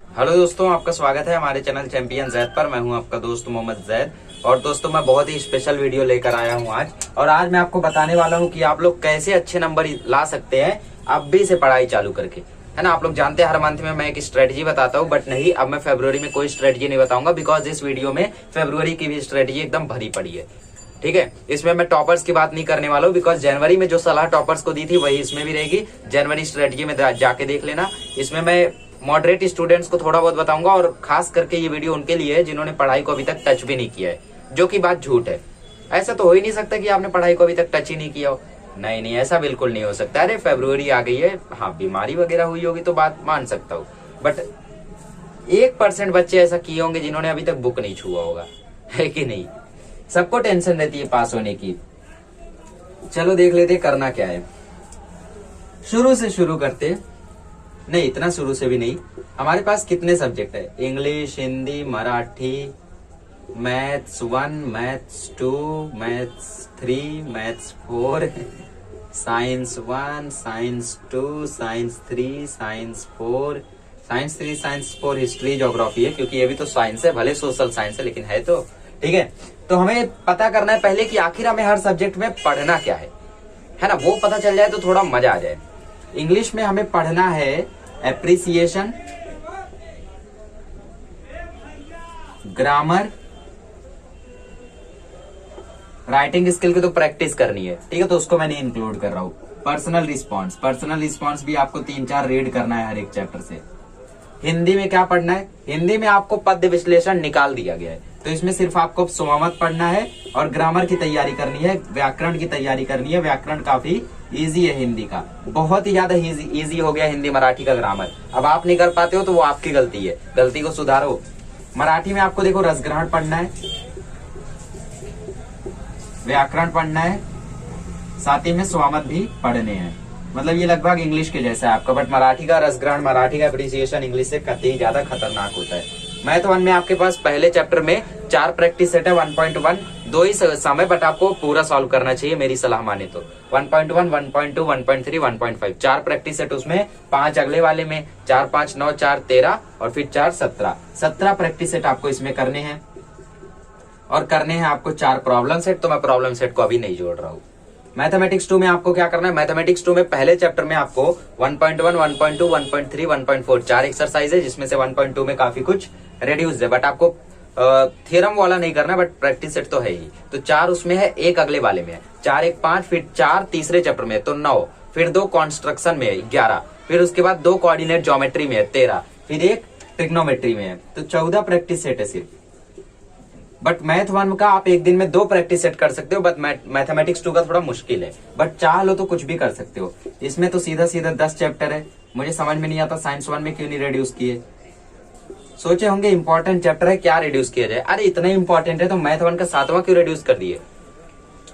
Hello दोस्तों, आपका स्वागत है हमारे चैनल चैंपियन जैद पर। मैं हूं आपका दोस्त मोहम्मद जैद। और दोस्तों, मैं बहुत ही स्पेशल वीडियो लेकर आया हूं आज। और आज मैं आपको बताने वाला हूं कि आप लोग कैसे अच्छे नंबर ला सकते हैं अभी से पढ़ाई चालू करके, है ना। आप लोग जानते हैं हर मंथ में मैं एक स्ट्रेटजी बताता हूं, बट नहीं, अब मैं फरवरी में कोई स्ट्रेटजी नहीं बताऊंगा, बिकॉज इस वीडियो में फरवरी की भी स्ट्रेटजी एकदम भरी पड़ी है। ठीक है, इसमें मैं टॉपर्स की बात नहीं करने वाला हूँ, बिकॉज जनवरी में जो सलाह टॉपर्स को दी थी वही इसमें भी रहेगी। जनवरी स्ट्रेटजी में जाके देख लेना। इसमें मैं मॉडरेट स्टूडेंट्स को थोड़ा बहुत बताऊंगा, और खास करके ये वीडियो उनके लिए है जिन्होंने पढ़ाई को अभी तक टच भी नहीं किया है, जो कि बात झूठ है। ऐसा तो हो ही नहीं सकता कि आपने पढ़ाई को अभी तक टच ही नहीं किया हो। नहीं नहीं, ऐसा बिल्कुल नहीं हो सकता। अरे फरवरी आ गई है, हाँ बीमारी वगैरह हुई होगी तो बात मान सकता हूँ, बट 1% बच्चे ऐसा किए होंगे जिन्होंने अभी तक बुक नहीं छुआ होगा, है कि नहीं। सबको टेंशन रहती है पास होने की। चलो देख लेते करना क्या है। शुरू से शुरू करते, नहीं इतना शुरू से भी नहीं। हमारे पास कितने सब्जेक्ट है? English, Hindi, Marathi, maths 1, maths 2, maths 3, maths 4, science 1, science 2, science 3, science 4, science 3, science 4, history, geography है, क्योंकि ये भी तो साइंस है, भले सोशल साइंस है लेकिन है तो। ठीक है, तो हमें पता करना है पहले कि आखिर हमें हर सब्जेक्ट में पढ़ना क्या है ना। वो पता चल जाए तो थोड़ा मजा आ जाए। इंग्लिश में हमें पढ़ना है एप्रिसिएशन, ग्रामर, राइटिंग स्किल की तो प्रैक्टिस करनी है, ठीक है, तो उसको मैं नहीं इंक्लूड कर रहा हूं। पर्सनल रिस्पॉन्स भी आपको 3-4 रीड करना है हर एक चैप्टर से। हिंदी में क्या पढ़ना है? हिंदी में आपको पद्य विश्लेषण निकाल दिया गया है, तो इसमें सिर्फ आपको सोमामत पढ़ना है और ग्रामर की तैयारी करनी है, व्याकरण की तैयारी करनी है। व्याकरण काफी इजी है हिंदी का, बहुत ही ज्यादा इजी हो गया हिंदी मराठी का ग्रामर। अब आप नहीं कर पाते हो तो वो आपकी गलती है, गलती को सुधारो। मराठी में आपको देखो रसग्रहण पढ़ना है, व्याकरण पढ़ना है, साथ ही में स्वामत भी पढ़ने हैं। मतलब ये लगभग इंग्लिश के जैसा है आपका, बट मराठी का रसग्रहण, मराठी का एप्रिसिएशन इंग्लिश से कतई ज्यादा खतरनाक होता है। मैथ 1 में आपके पास पहले चैप्टर में 4 प्रैक्टिस सेट है, 1.1, 2 ही समय, बट आपको पूरा सॉल्व करना चाहिए मेरी सलाह माने तो। 1.1, 1.2, 1.3, 1.5, 4 प्रैक्टिस सेट, उसमें 5 अगले वाले में, 4, 5, 9, 4, 13 और फिर 4, 17 प्रैक्टिस सेट आपको इसमें करने हैं। और करने हैं आपको 4 प्रॉब्लम सेट, तो मैं प्रॉब्लम सेट को अभी नहीं जोड़ रहा हूँ। मैथमेटिक्स 2 में आपको क्या करना है? मैथमेटिक्स 2 में पहले चैप्टर में आपको 1.1, 1.2, 1.3, 1.4 4 एक्सरसाइज है, जिसमें से 1.2 में काफी कुछ रेड्यूस है, बट आपको थ्योरम वाला नहीं करना, बट प्रैक्टिस सेट तो है ही। तो 4 उसमें है, 1 अगले वाले में है, 4, 1, 5, फिर 4 तीसरे चैप्टर में है तो 9, फिर 2 कॉन्स्ट्रक्शन में है 11, फिर उसके बाद 2 कोऑर्डिनेट ज्योमेट्री में है 13, फिर 1 ट्रिग्नोमेट्री में है, तो 14 प्रैक्टिस सेट है सिर्फ। बट मैथ 1 का आप एक दिन में 2 प्रैक्टिस सेट कर सकते हो, बट मैथमेटिक्स 2 का थोड़ा मुश्किल है, बट चाह लो तो कुछ भी कर सकते हो। इसमें तो सीधा सीधा 10 चैप्टर है। मुझे समझ में नहीं आता साइंस 1 में क्यों नहीं रिड्यूस किए। सोचे होंगे इंपॉर्टेंट चैप्टर है, क्या रिड्यूस किया जाए। अरे इतना इंपॉर्टेंट है तो मैथ 1 का 7वां क्यों रिड्यूस कर दिए,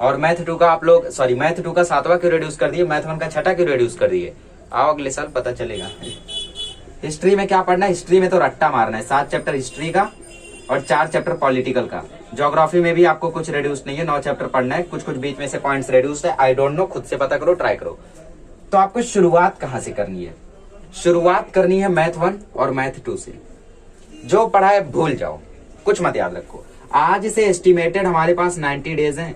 और मैथ 2 का आप लोग मैथ 2 का 7वां क्यों रिड्यूस कर दिए, मैथ 1 का 6ठा क्यों रिड्यूस कर दिए। आओ अगले साल पता चलेगा। हिस्ट्री में क्या पढ़ना है? हिस्ट्री में तो रट्टा मारना है, 7 चैप्टर हिस्ट्री का और 4 चैप्टर पॉलिटिकल का। ज्योग्राफी में भी आपको कुछ रिड्यूस नहीं है, 9 चैप्टर पढ़ना है, कुछ कुछ बीच में से पॉइंट्स रिड्यूस है, आई डोंट नो, खुद से पता करो, ट्राई करो। तो आपको शुरुआत कहां से करनी है? शुरुआत करनी है मैथ 1 और मैथ 2 से। जो पढ़ा है भूल जाओ, कुछ मत याद रखो। आज से एस्टिमेटेड हमारे पास 90 डेज हैं।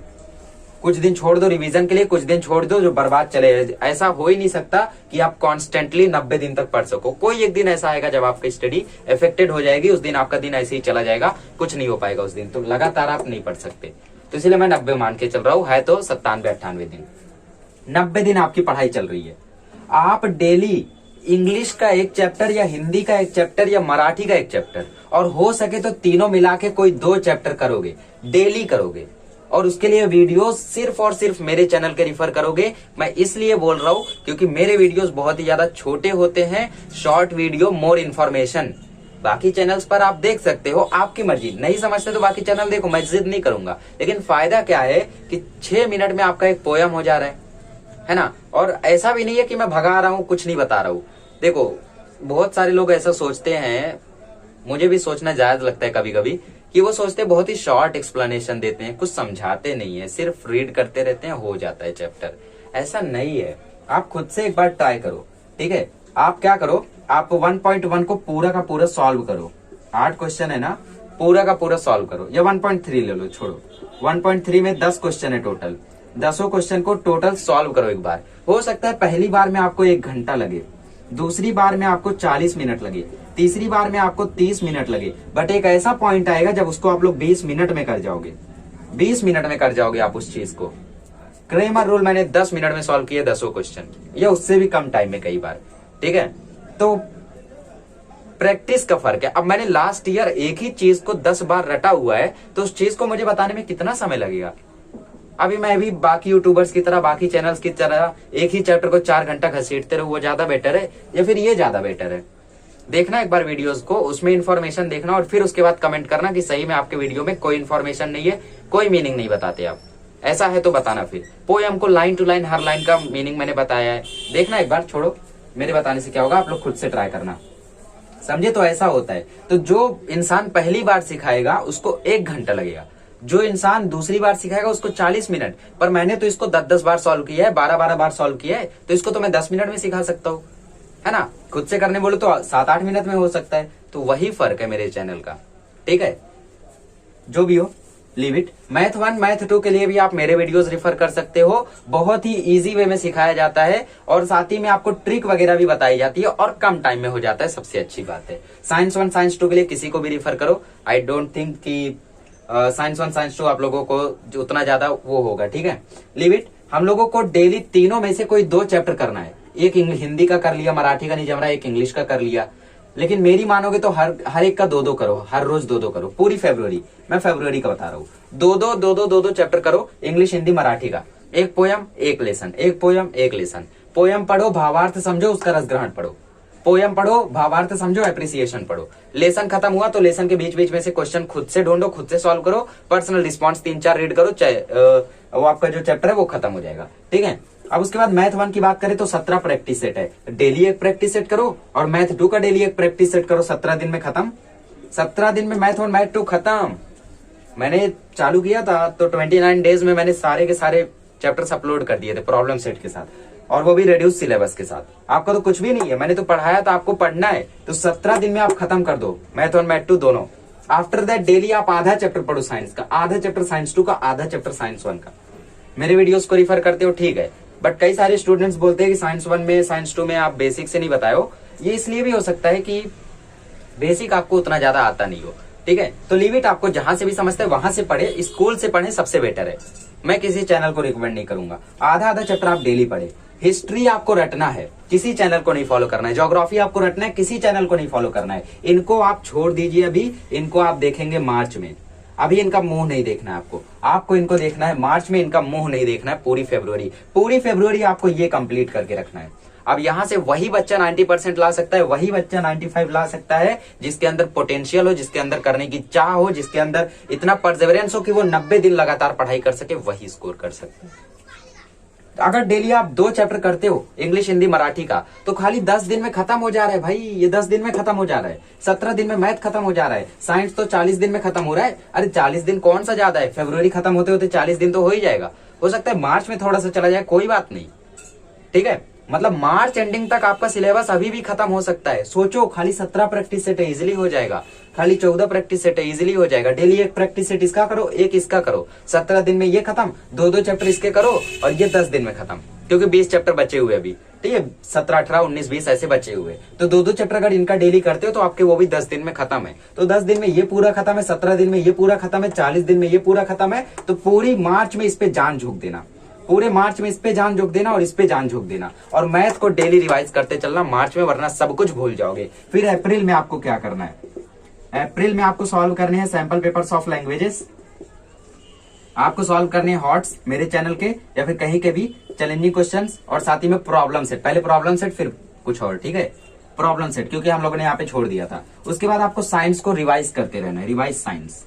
कुछ दिन छोड़ दो रिवीजन के लिए, कुछ दिन छोड़ दो जो बर्बाद चले। ऐसा हो ही नहीं सकता कि आप कॉन्स्टेंटली 90 दिन तक पढ़ सको। कोई एक दिन ऐसा आएगा जब आपकी स्टडी इफेक्टेड हो जाएगी, उस दिन आपका दिन ऐसे ही चला जाएगा, कुछ नहीं हो पाएगा उस दिन, तो लगातार आप नहीं पढ़ सकते। तो इसलिए मैं 90 मान के चल रहा हूं, है तो 97-98 दिन। 90 दिन आपकी पढ़ाई चल रही है। आप डेली इंग्लिश का 1 चैप्टर या हिंदी का 1 चैप्टर या मराठी का 1 चैप्टर, और हो सके तो तीनों मिला के कोई 2 चैप्टर करोगे, डेली करोगे। और उसके लिए वीडियो सिर्फ और सिर्फ मेरे चैनल के रिफर करोगे। मैं इसलिए बोल रहा हूं क्योंकि मेरे वीडियोस बहुत ही ज्यादा छोटे होते हैं, शॉर्ट वीडियो, मोर इन्फॉर्मेशन। बाकी चैनल्स पर आप देख सकते हो, आपकी मर्जी, नहीं समझते तो बाकी चैनल देखो, मैं जिद नहीं करूंगा। लेकिन फायदा क्या है कि 6 मिनट में आपका एक पोयम हो जा रहा है ना। और ऐसा भी नहीं है कि मैं भगा रहा हूं, कुछ नहीं बता रहा हूं। देखो बहुत सारे लोग ऐसा सोचते हैं, मुझे भी सोचना जायज लगता है कभी कभी, कि वो सोचते हैं बहुत ही शॉर्ट एक्सप्लेनेशन देते हैं, कुछ समझाते नहीं है, सिर्फ रीड करते रहते हैं, हो जाता है चैप्टर। ऐसा नहीं है, आप खुद से एक बार ट्राई करो, ठीक है। आप क्या करो, आप 1.1 को पूरा का पूरा सॉल्व करो। 8 क्वेश्चन है ना, पूरा का पूरा सॉल्व करो, या 1.3 ले लो, छोड़ो। 1.3 में 10 क्वेश्चन है टोटल, 10 क्वेश्चन को टोटल सॉल्व करो एक बार। हो सकता है पहली बार में आपको 1 घंटा लगे, दूसरी बार में आपको 40 मिनट लगे, तीसरी बार में आपको 30 मिनट लगे, बट एक ऐसा पॉइंट आएगा जब उसको आप लोग 20 मिनट में कर जाओगे। 20 मिनट में कर जाओगे आप उस चीज को। क्रेमर रूल मैंने 10 मिनट में सॉल्व किया 10 क्वेश्चन, या उससे भी कम टाइम में कई बार, ठीक है। तो प्रैक्टिस का फर्क है। अब मैंने लास्ट ईयर एक ही चीज को 10 बार रटा हुआ है, तो उस चीज को मुझे बताने में कितना समय लगेगा। अभी मैं भी बाकी यूट्यूबर्स की तरह, बाकी चैनल्स की तरह एक ही चैप्टर को 4 घंटा घसीटते रहो, वो ज्यादा बेटर है या फिर ये ज्यादा बेटर है? देखना एक बार वीडियोस को, उसमें इन्फॉर्मेशन देखना और फिर उसके बाद कमेंट करना कि सही में आपके वीडियो में कोई इन्फॉर्मेशन नहीं है, कोई मीनिंग नहीं बताते आप। ऐसा है तो बताना। फिर पोएम को लाइन टू लाइन हर लाइन का मीनिंग मैंने बताया है, देखना एक बार। छोड़ो मेरे बताने से क्या होगा, आप लोग खुद से ट्राई करना, समझे? तो ऐसा होता है। तो जो इंसान पहली बार सिखाएगा उसको 1 घंटा लगेगा, जो इंसान दूसरी बार सिखाएगा उसको 40 मिनट। पर मैंने तो इसको 10-10 बार सॉल्व किया है, 12-12 बार सॉल्व किया है, तो इसको तो मैं 10 मिनट में सिखा सकता हूँ, है ना? खुद से करने बोलो तो 7-8 मिनट में हो सकता है। तो वही फर्क है मेरे चैनल का, ठीक है? जो भी हो, लीव इट। मैथ 1 मैथ 2 के लिए भी आप मेरे वीडियोस रेफर कर सकते हो, बहुत ही इजी वे में सिखाया जाता है और साथ ही में आपको ट्रिक वगैरह भी बताई जाती है और कम टाइम में हो जाता है, सबसे अच्छी बात है। साइंस 1 साइंस 2 के लिए किसी को भी रेफर करो, आई डोंट थिंक कि साइंस 1 साइंस 2 आप लोगों को जो उतना ज्यादा वो होगा, ठीक है? Leave it. हम लोगों को डेली तीनों में से कोई 2 चैप्टर करना है, एक हिंदी का कर लिया, मराठी का नहीं जम रहा, एक इंग्लिश का कर लिया। लेकिन मेरी मानोगे तो हर एक का 2-2 करो, हर रोज 2-2 करो, पूरी फरवरी। मैं फरवरी का बता रहा हूँ, 2-2 चैप्टर करो, इंग्लिश हिंदी मराठी का। एक पोयम एक लेसन, एक पोयम एक लेसन। पोयम पढ़ो, भावार्थ समझो, उसका रस ग्रहण पढ़ो। पोयम पढ़ो, भावार्थ समझो, एप्रिसिएशन पढ़ो। लेसन खत्म हुआ तो लेसन के बीच बीच में से क्वेश्चन खुद से ढूंढो, खुद से सॉल्व करो, पर्सनल रिस्पॉन्स 3-4 रीड करो, वो आपका जो चैप्टर है वो खत्म हो जाएगा, ठीक है? अब उसके बाद मैथ 1 की बात करें तो 17 प्रैक्टिस सेट है, डेली एक प्रैक्टिस सेट करो, और मैथ 2 का डेली एक प्रैक्टिस सेट करो। 17 दिन में खत्म, 17 दिन में मैथ 1 मैथ 2 खत्म। मैंने चालू किया था तो 29 डेज में मैंने सारे के सारे चैप्टर्स अपलोड कर दिए थे प्रॉब्लम सेट के साथ, और वो भी रिड्यूस सिलेबस के साथ। आपका तो कुछ भी नहीं है, मैंने तो पढ़ाया था, आपको पढ़ना है, तो 17 दिन में आप खत्म कर दो मैथ 1 मैथ 2 दोनों। आफ्टर दैट डेली आप आधा चैप्टर पढ़ो साइंस का, आधा चैप्टर साइंस 2 का, आधा चैप्टर साइंस 1 का। मेरे वीडियोस को रिफर करते हो, ठीक है, बट कई सारे स्टूडेंट्स बोलते हैं कि साइंस 1 में साइंस 2 में आप बेसिक से नहीं बताए हो। ये इसलिए भी हो सकता है कि बेसिक आपको उतना ज्यादा आता नहीं हो, ठीक है? तो लीव इट, आपको जहां से भी समझते हैं वहां से पढ़े, स्कूल से पढ़े, सबसे बेटर है। मैं किसी चैनल को रिकमेंड नहीं करूंगा। आधा आधा चैप्टर आप डेली पढ़े। हिस्ट्री आपको रटना है, किसी चैनल को नहीं फॉलो करना है। ज्योग्राफी आपको रटना है, किसी चैनल को नहीं फॉलो करना है। इनको आप छोड़ दीजिए, अभी इनको आप देखेंगे मार्च में। अभी इनका मुंह नहीं देखना है आपको, आपको इनको देखना है मार्च में, इनका मुंह नहीं देखना है पूरी फरवरी आपको ये कंप्लीट करके रखना है। अब यहां से वही बच्चा 90% ला सकता है, वही बच्चा 95 ला सकता है जिसके अंदर पोटेंशियल हो, जिसके अंदर करने की चाह हो, जिसके अंदर इतना परसेवरेंस हो कि वो 90 दिन लगातार पढ़ाई कर सके, वही स्कोर कर सकते हैं। अगर डेली आप 2 चैप्टर करते हो इंग्लिश हिंदी मराठी का, तो खाली 10 दिन में खत्म हो जा रहा है भाई, ये 10 दिन में खत्म हो जा रहा है। 17 दिन में मैथ खत्म हो जा रहा है। साइंस तो 40 दिन में खत्म हो रहा है। अरे 40 दिन कौन सा ज्यादा है, फरवरी खत्म होते होते 40 दिन तो हो ही जाएगा। हो सकता है मार्च में थोड़ा सा चला जाए, कोई बात नहीं, ठीक है? मतलब मार्च एंडिंग तक आपका सिलेबस अभी भी खत्म हो सकता है। सोचो, खाली 17 प्रैक्टिस सेट है, इजिली हो जाएगा। खाली 14 प्रैक्टिस सेट है, इजिली हो जाएगा। डेली एक प्रैक्टिस सेट इसका करो, एक इसका करो, 17 दिन में ये खत्म। 2-2 चैप्टर इसके करो और ये 10 दिन में खत्म, क्योंकि 20 चैप्टर बचे हुए अभी, ठीक है? 17, 18, 19, 20 ऐसे बचे हुए। तो 2-2 चैप्टर अगर इनका डेली करते हो तो आपके वो भी 10 दिन में खत्म है। तो 10 दिन में ये पूरा खत्म है, 17 दिन में ये पूरा खत्म है, 40 दिन में ये पूरा खत्म है। तो पूरी मार्च में इस पे जान झोंक देना, पूरे मार्च में इस पे जान झोंक देना और इस पे जान झोंक देना, और मैथ को डेली रिवाइज करते चलना मार्च में, वरना सब कुछ भूल जाओगे। फिर अप्रैल में आपको क्या करना है? अप्रैल में आपको सॉल्व करने हैं सैंपल पेपर्स ऑफ लैंग्वेजेस, आपको सॉल्व करने हैं हॉट्स मेरे चैनल के या फिर कहीं के भी चैलेंजिंग क्वेश्चंस, और साथ ही में प्रॉब्लम सेट। पहले प्रॉब्लम सेट फिर कुछ और, ठीक है? प्रॉब्लम सेट क्योंकि हम लोगों ने यहाँ पे छोड़ दिया था। उसके बाद आपको साइंस को रिवाइज करते रहना है, रिवाइज साइंस,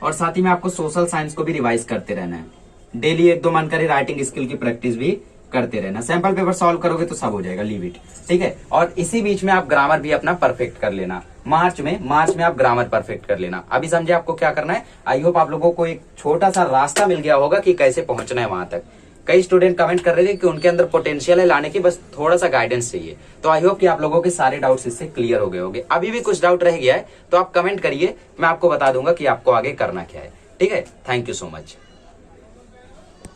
और साथ ही में आपको सोशल साइंस को भी रिवाइज करते रहना है। डेली 1-2 मन करे राइटिंग स्किल की प्रैक्टिस भी करते रहना। सैंपल पेपर सॉल्व करोगे तो सब हो जाएगा, लीव इट, ठीक है? और इसी बीच में आप ग्रामर भी अपना परफेक्ट कर लेना। मार्च में आप ग्रामर परफेक्ट कर लेना। अभी समझे आपको क्या करना है? आई होप आप लोगों को एक छोटा सा रास्ता मिल गया होगा कि कैसे पहुंचना है वहां तक। कई स्टूडेंट कमेंट कर रहे थे कि उनके अंदर पोटेंशियल है लाने की, बस थोड़ा सा गाइडेंस चाहिए। तो आई होप कि आप लोगों के सारे डाउट्स इससे क्लियर हो गए होंगे। अभी भी कुछ डाउट रह गया है तो आप कमेंट करिए, मैं आपको बता दूंगा कि आपको आगे करना क्या है। ठीक है, थैंक यू सो मच।